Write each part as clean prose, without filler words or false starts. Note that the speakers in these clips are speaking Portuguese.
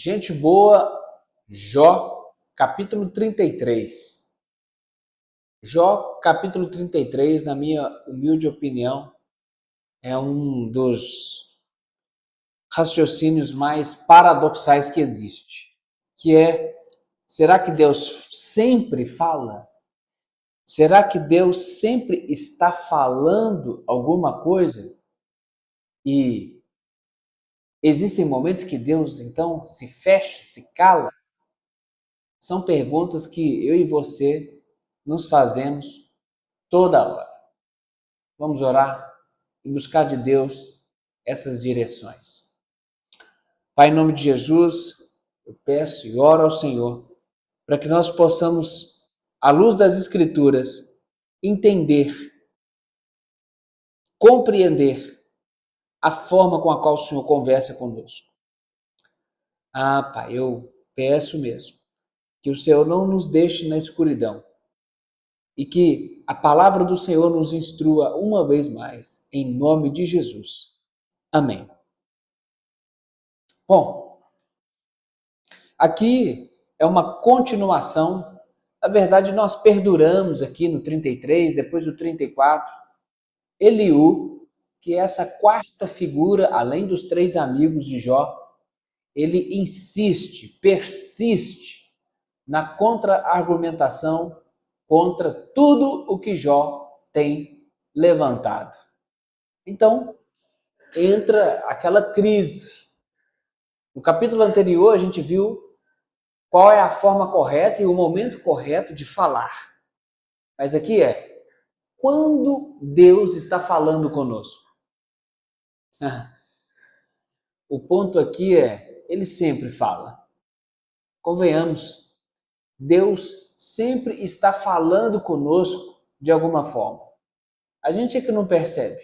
Gente boa, Jó, capítulo 33. Jó, capítulo 33, na minha humilde opinião, é um dos raciocínios mais paradoxais que existe, que é, será que Deus sempre fala? Será que Deus sempre está falando alguma coisa? E existem momentos que Deus, então, se fecha, se cala? São perguntas que eu e você nos fazemos toda hora. Vamos orar e buscar de Deus essas direções. Pai, em nome de Jesus, eu peço e oro ao Senhor para que nós possamos, à luz das Escrituras, entender, compreender a forma com a qual o Senhor conversa conosco. Ah, Pai, eu peço mesmo que o Senhor não nos deixe na escuridão e que a palavra do Senhor nos instrua uma vez mais, em nome de Jesus. Amém. Bom, aqui é uma continuação. Na verdade, nós perduramos aqui no 33, depois do 34. Eliú, que é essa quarta figura, além dos três amigos de Jó, ele insiste, persiste na contra-argumentação contra tudo o que Jó tem levantado. Então, entra aquela crise. No capítulo anterior, a gente viu qual é a forma correta e o momento correto de falar. Mas aqui é, quando Deus está falando conosco? O ponto aqui é, ele sempre fala. Convenhamos, Deus sempre está falando conosco de alguma forma. A gente é que não percebe.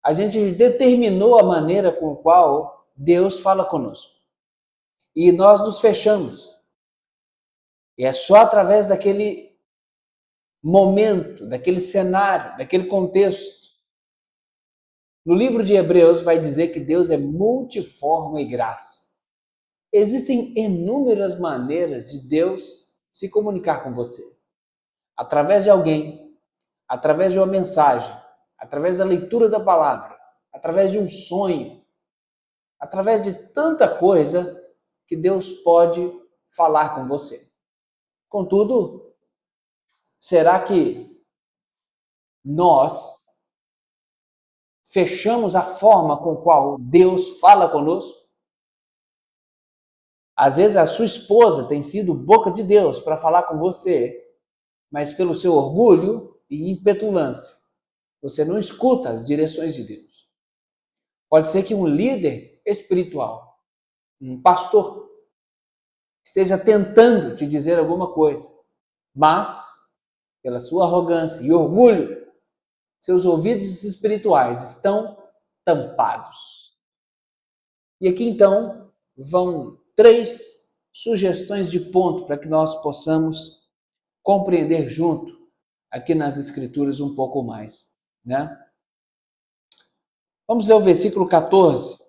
A gente determinou a maneira com a qual Deus fala conosco. E nós nos fechamos. E é só através daquele momento, daquele cenário, daquele contexto. No livro de Hebreus vai dizer que Deus é multiforme e graça. Existem inúmeras maneiras de Deus se comunicar com você. Através de alguém, através de uma mensagem, através da leitura da palavra, através de um sonho, através de tanta coisa que Deus pode falar com você. Contudo, será que nós fechamos a forma com a qual Deus fala conosco? Às vezes a sua esposa tem sido boca de Deus para falar com você, mas pelo seu orgulho e impetulância, você não escuta as direções de Deus. Pode ser que um líder espiritual, um pastor, esteja tentando te dizer alguma coisa, mas, pela sua arrogância e orgulho, seus ouvidos espirituais estão tampados. E aqui então vão 3 sugestões de ponto para que nós possamos compreender junto aqui nas Escrituras um pouco mais, né? Vamos ler o versículo 14.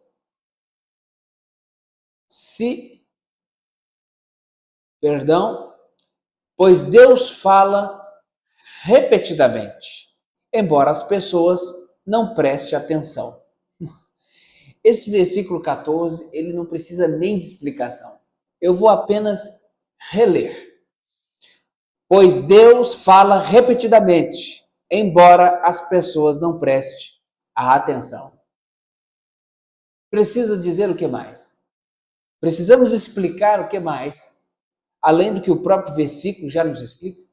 Pois Deus fala repetidamente, embora as pessoas não prestem atenção. Esse versículo 14, ele não precisa nem de explicação. Eu vou apenas reler. Pois Deus fala repetidamente, embora as pessoas não prestem a atenção. Precisa dizer o que mais? Precisamos explicar o que mais, além do que o próprio versículo já nos explica?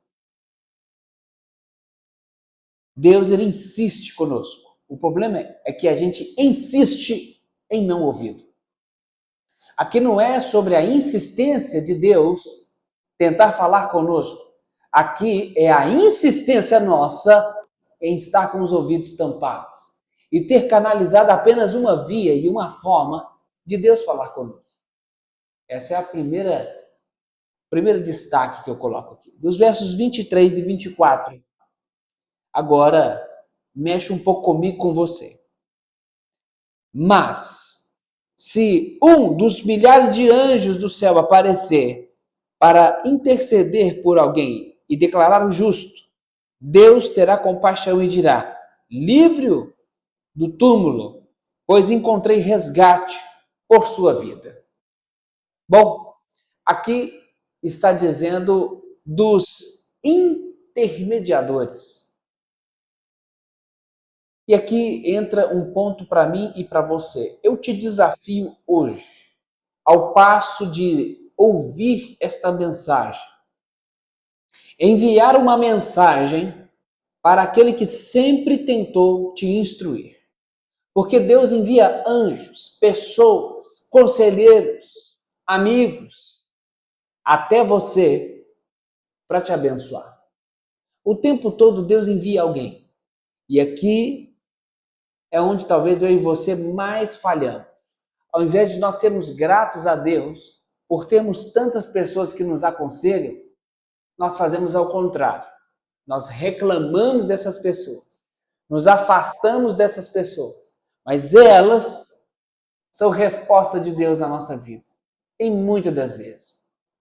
Deus, ele insiste conosco. O problema é que a gente insiste em não ouvi-lo. Aqui não é sobre a insistência de Deus tentar falar conosco. Aqui é a insistência nossa em estar com os ouvidos tampados e ter canalizado apenas uma via e uma forma de Deus falar conosco. Essa é a primeiro destaque que eu coloco aqui. Dos versos 23 e 24. Agora, mexe um pouco comigo, com você. Mas, Se um dos milhares de anjos do céu aparecer para interceder por alguém e declarar o justo, Deus terá compaixão e dirá: livre-o do túmulo, pois encontrei resgate por sua vida. Bom, aqui está dizendo dos intermediadores. E aqui entra um ponto para mim e para você. Eu te desafio hoje, ao passo de ouvir esta mensagem, enviar uma mensagem para aquele que sempre tentou te instruir. Porque Deus envia anjos, pessoas, conselheiros, amigos, até você para te abençoar. O tempo todo Deus envia alguém. E aqui é onde talvez eu e você mais falhamos. Ao invés de nós sermos gratos a Deus por termos tantas pessoas que nos aconselham, nós fazemos ao contrário. Nós reclamamos dessas pessoas, nos afastamos dessas pessoas, mas elas são resposta de Deus na nossa vida, em muitas das vezes.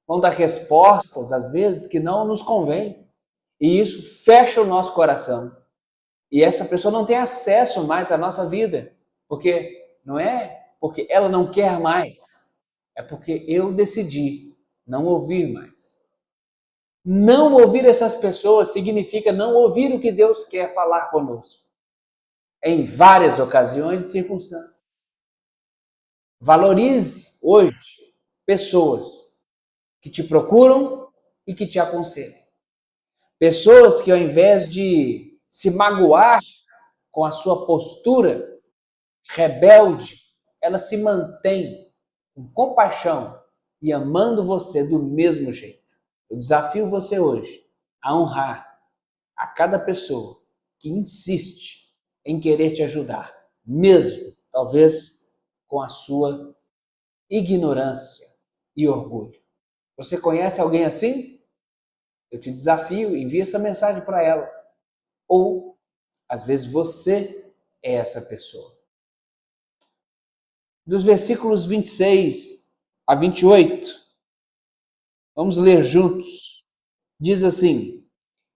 Vão dar respostas, às vezes, que não nos convém, e isso fecha o nosso coração. E essa pessoa não tem acesso mais à nossa vida, porque não é porque ela não quer mais, é porque eu decidi não ouvir mais. Não ouvir essas pessoas significa não ouvir o que Deus quer falar conosco, em várias ocasiões e circunstâncias. Valorize hoje pessoas que te procuram e que te aconselham. Pessoas que, ao invés de se magoar com a sua postura rebelde, elas se mantêm com compaixão e amando você do mesmo jeito. Eu desafio você hoje a honrar a cada pessoa que insiste em querer te ajudar, mesmo, talvez, com a sua ignorância e orgulho. Você conhece alguém assim? Eu te desafio, envie essa mensagem para ela. Ou, às vezes, você é essa pessoa. Dos versículos 26 a 28, vamos ler juntos. Diz assim: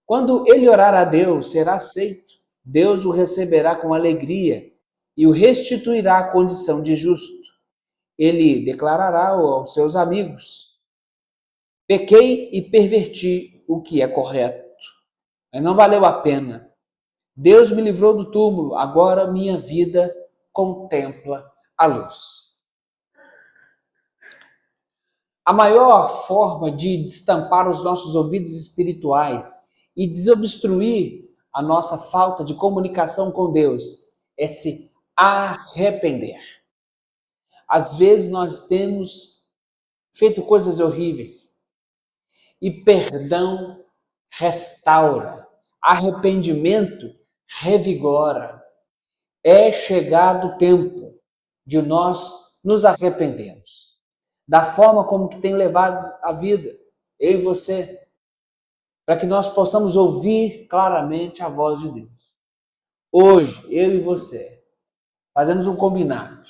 quando ele orar a Deus, será aceito. Deus o receberá com alegria e o restituirá à condição de justo. Ele declarará aos seus amigos: pequei e perverti o que é correto, mas não valeu a pena. Deus me livrou do túmulo, agora minha vida contempla a luz. A maior forma de destampar os nossos ouvidos espirituais e desobstruir a nossa falta de comunicação com Deus é se arrepender. Às vezes nós temos feito coisas horríveis e perdão restaura, arrependimento revigora. É chegado o tempo de nós nos arrependermos da forma como que tem levado a vida, eu e você, para que nós possamos ouvir claramente a voz de Deus. Hoje, eu e você, fazemos um combinado.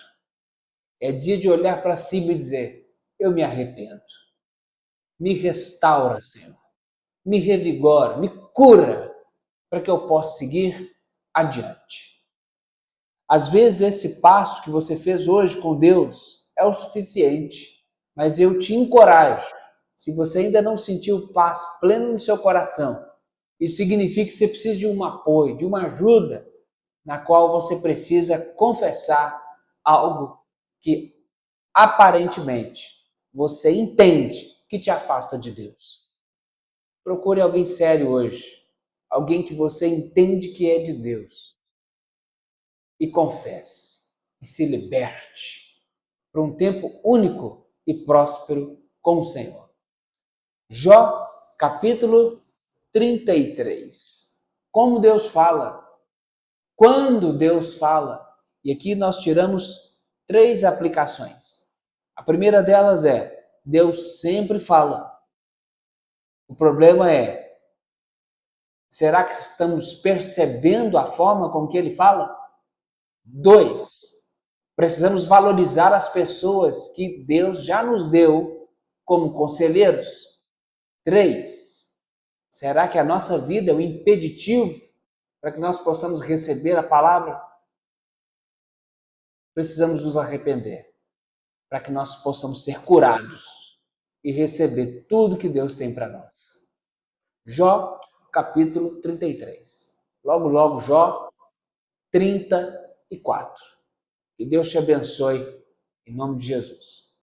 É dia de olhar para cima e dizer: eu me arrependo. Me restaura, Senhor. Me revigora, me cura, para que eu possa seguir adiante. Às vezes esse passo que você fez hoje com Deus é o suficiente, mas eu te encorajo, se você ainda não sentiu paz pleno no seu coração, isso significa que você precisa de um apoio, de uma ajuda, na qual você precisa confessar algo que aparentemente você entende que te afasta de Deus. Procure alguém sério hoje, alguém que você entende que é de Deus, e confesse, e se liberte para um tempo único e próspero com o Senhor. Jó, capítulo 33. Como Deus fala, quando Deus fala, e aqui nós tiramos 3 aplicações. A primeira delas é: Deus sempre fala. O problema é, será que estamos percebendo a forma com que Ele fala? 2, Precisamos valorizar as pessoas que Deus já nos deu como conselheiros. 3. Será que a nossa vida é um impeditivo para que nós possamos receber a palavra? Precisamos nos arrepender para que nós possamos ser curados e receber tudo que Deus tem para nós. Jó, capítulo 33. Logo, logo, Jó 34. Que Deus te abençoe, em nome de Jesus.